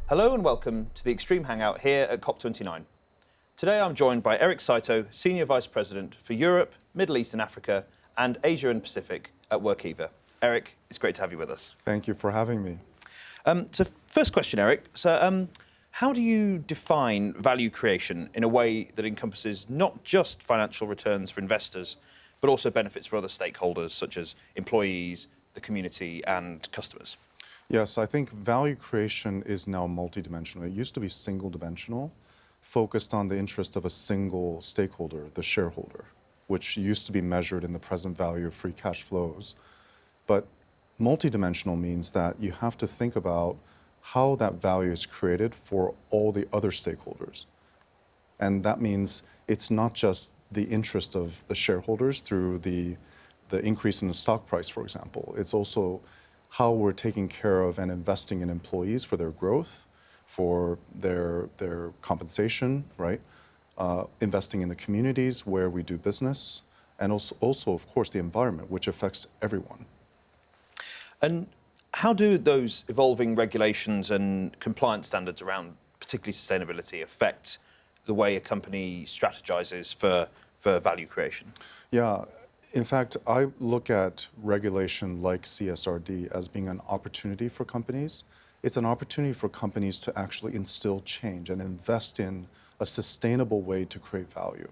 Hello and welcome to the Extreme Hangout here at COP29. Today I'm joined by Eric Soto, Senior Vice President for Europe, Middle East and Africa, and Asia and Pacific at Workiva. Eric, it's great to have you with us. Thank you for having me. So first question, Eric. How do you define value creation in a way that encompasses not just financial returns for investors, but also benefits for other stakeholders such as employees, the community and customers? Yes, I think value creation is now multidimensional. It used to be single-dimensional, focused on the interest of a single stakeholder, the shareholder, which used to be measured in the present value of free cash flows. But multidimensional means that you have to think about how that value is created for all the other stakeholders. And that means it's not just the interest of the shareholders through the increase in the stock price, for example. It's also how we're taking care of and investing in employees for their growth, for their compensation, right? Investing in the communities where we do business, and also, of course, the environment, which affects everyone. And how do those evolving regulations and compliance standards around particularly sustainability affect the way a company strategizes for value creation? Yeah, in fact, I look at regulation like CSRD as being an opportunity for companies. It's an opportunity for companies to actually instill change and invest in a sustainable way to create value.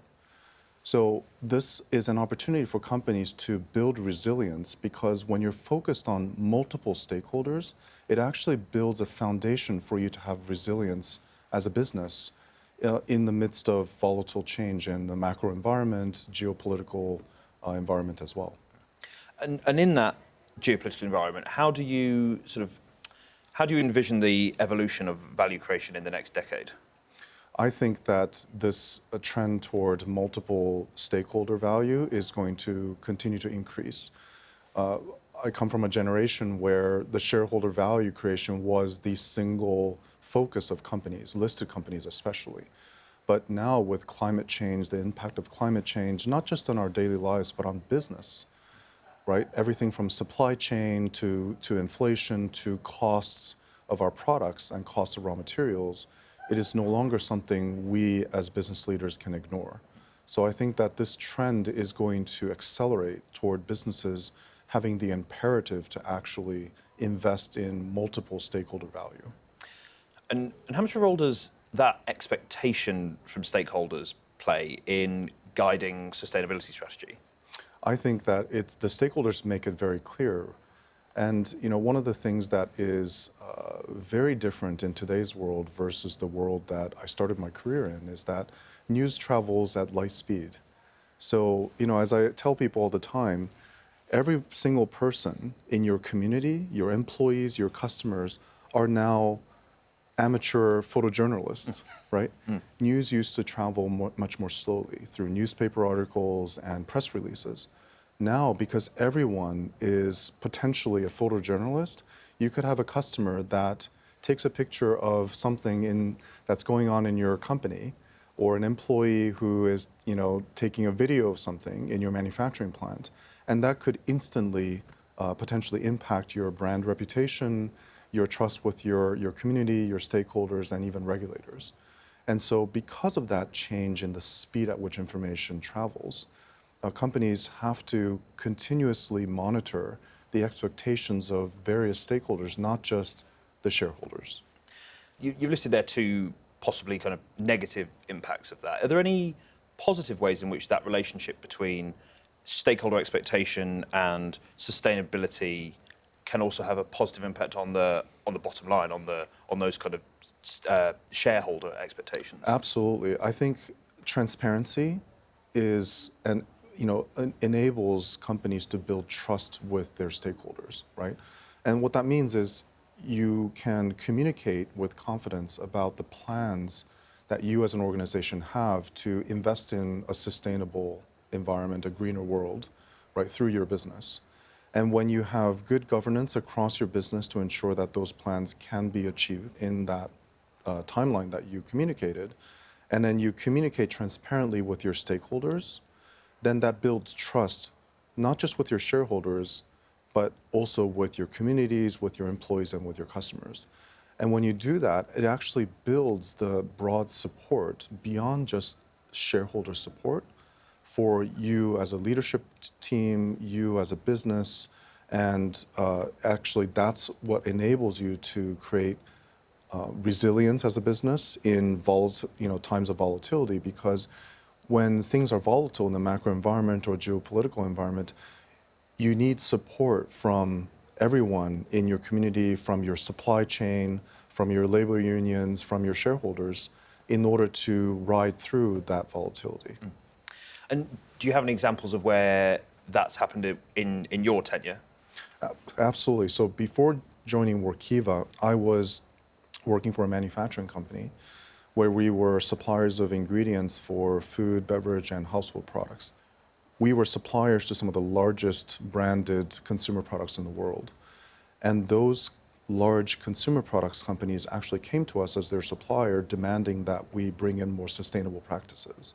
So this is an opportunity for companies to build resilience, because when you're focused on multiple stakeholders, it actually builds a foundation for you to have resilience as a business in the midst of volatile change in the macro environment, geopolitical environment as well. And in that geopolitical environment, how do you envision the evolution of value creation in the next decade? I think that this trend toward multiple stakeholder value is going to continue to increase. I come from a generation where the shareholder value creation was the single focus of companies, listed companies especially. But now with climate change, the impact of climate change, not just on our daily lives, but on business, right? Everything from supply chain to inflation to costs of our products and costs of raw materials, it is no longer something we as business leaders can ignore. So I think that this trend is going to accelerate toward businesses having the imperative to actually invest in multiple stakeholder value. And how much of a role does that expectation from stakeholders play in guiding sustainability strategy? I think that the stakeholders make it very clear. And one of the things that is very different in today's world versus the world that I started my career in is that news travels at light speed. So, as I tell people all the time, every single person in your community, your employees, your customers are now amateur photojournalists, right? News used to travel much more slowly through newspaper articles and press releases. Now, because everyone is potentially a photojournalist, you could have a customer that takes a picture of something that's going on in your company, or an employee who is, taking a video of something in your manufacturing plant, and that could instantly potentially impact your brand reputation, your trust with your community, your stakeholders, and even regulators. And so because of that change in the speed at which information travels, companies have to continuously monitor the expectations of various stakeholders, not just the shareholders. You've listed there two possibly kind of negative impacts of that. Are there any positive ways in which that relationship between stakeholder expectation and sustainability can also have a positive impact on the bottom line, on those kind of shareholder expectations? Absolutely. I think transparency enables companies to build trust with their stakeholders, right? And what that means is you can communicate with confidence about the plans that you as an organization have to invest in a sustainable environment, a greener world, right, through your business. And when you have good governance across your business to ensure that those plans can be achieved in that timeline that you communicated, and then you communicate transparently with your stakeholders, then that builds trust, not just with your shareholders, but also with your communities, with your employees, and with your customers. And when you do that, it actually builds the broad support beyond just shareholder support for you as a leadership team, you as a business, and actually that's what enables you to create resilience as a business in times of volatility, because when things are volatile in the macro environment or geopolitical environment, you need support from everyone in your community, from your supply chain, from your labor unions, from your shareholders, in order to ride through that volatility. And do you have any examples of where that's happened in your tenure? Absolutely. So before joining Workiva, I was working for a manufacturing company where we were suppliers of ingredients for food, beverage, and household products. We were suppliers to some of the largest branded consumer products in the world. And those large consumer products companies actually came to us as their supplier, demanding that we bring in more sustainable practices.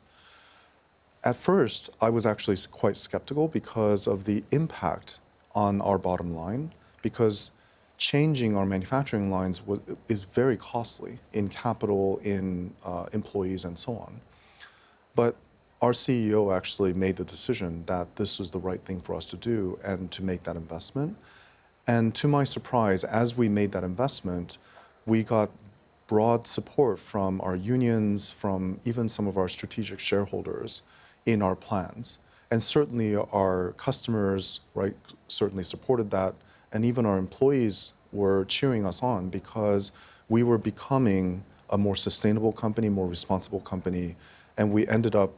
At first, I was actually quite skeptical because of the impact on our bottom line, because changing our manufacturing lines is very costly in capital, in employees, and so on. But our CEO actually made the decision that this was the right thing for us to do and to make that investment. And to my surprise, as we made that investment, we got broad support from our unions, from even some of our strategic shareholders in our plans. And certainly our customers, right, certainly supported that. And even our employees were cheering us on because we were becoming a more sustainable company, more responsible company. And we ended up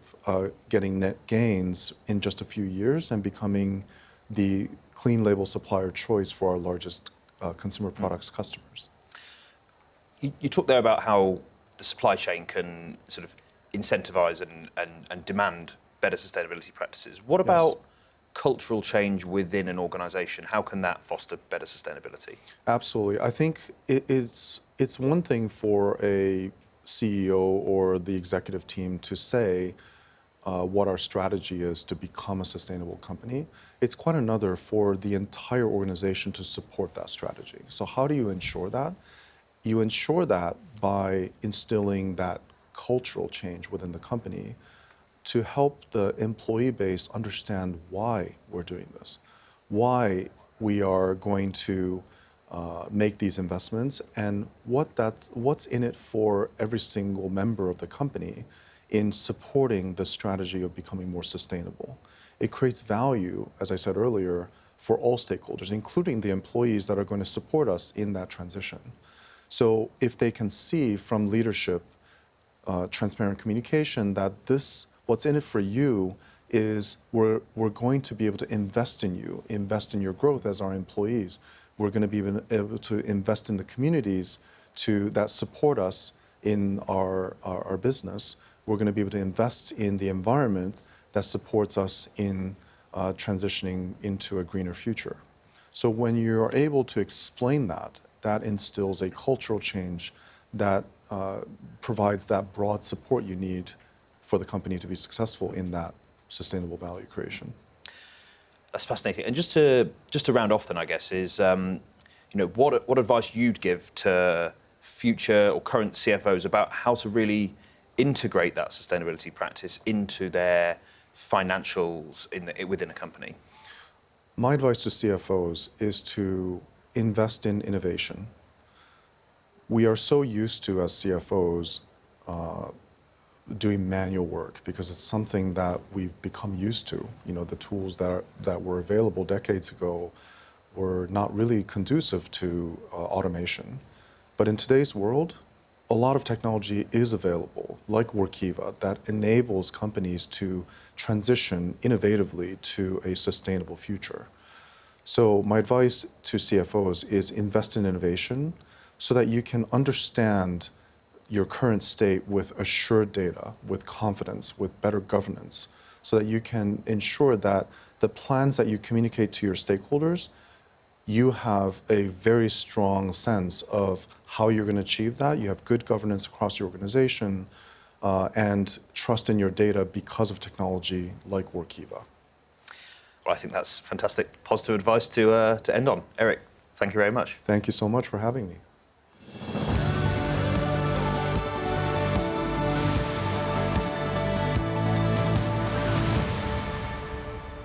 getting net gains in just a few years and becoming the clean label supplier choice for our largest consumer products customers. You talked there about how the supply chain can sort of incentivize and demand better sustainability practices. What about cultural change within an organization? How can that foster better sustainability? Absolutely. I think it's one thing for a CEO or the executive team to say what our strategy is to become a sustainable company. It's quite another for the entire organization to support that strategy. So how do you ensure that? You ensure that by instilling that cultural change within the company to help the employee base understand why we're doing this, why we are going to make these investments, and what's in it for every single member of the company in supporting the strategy of becoming more sustainable. It creates value, as I said earlier, for all stakeholders, including the employees that are going to support us in that transition. So if they can see from leadership, transparent communication, that what's in it for you is we're going to be able to invest in you, invest in your growth as our employees. We're going to be able to invest in the communities that support us in our business. We're going to be able to invest in the environment that supports us in transitioning into a greener future. So when you're able to explain that, that instills a cultural change that provides that broad support you need for the company to be successful in that sustainable value creation. That's fascinating. And just to round off, then I guess is what advice you'd give to future or current CFOs about how to really integrate that sustainability practice into their financials within a company? My advice to CFOs is to invest in innovation. We are so used to, as CFOs, doing manual work because it's something that we've become used to. The tools that were available decades ago were not really conducive to automation. But in today's world, a lot of technology is available, like Workiva, that enables companies to transition innovatively to a sustainable future. So my advice to CFOs is invest in innovation so that you can understand your current state with assured data, with confidence, with better governance, so that you can ensure that the plans that you communicate to your stakeholders, you have a very strong sense of how you're going to achieve that. You have good governance across your organization and trust in your data because of technology like Workiva. Well, I think that's fantastic positive advice to end on. Eric, thank you very much. Thank you so much for having me.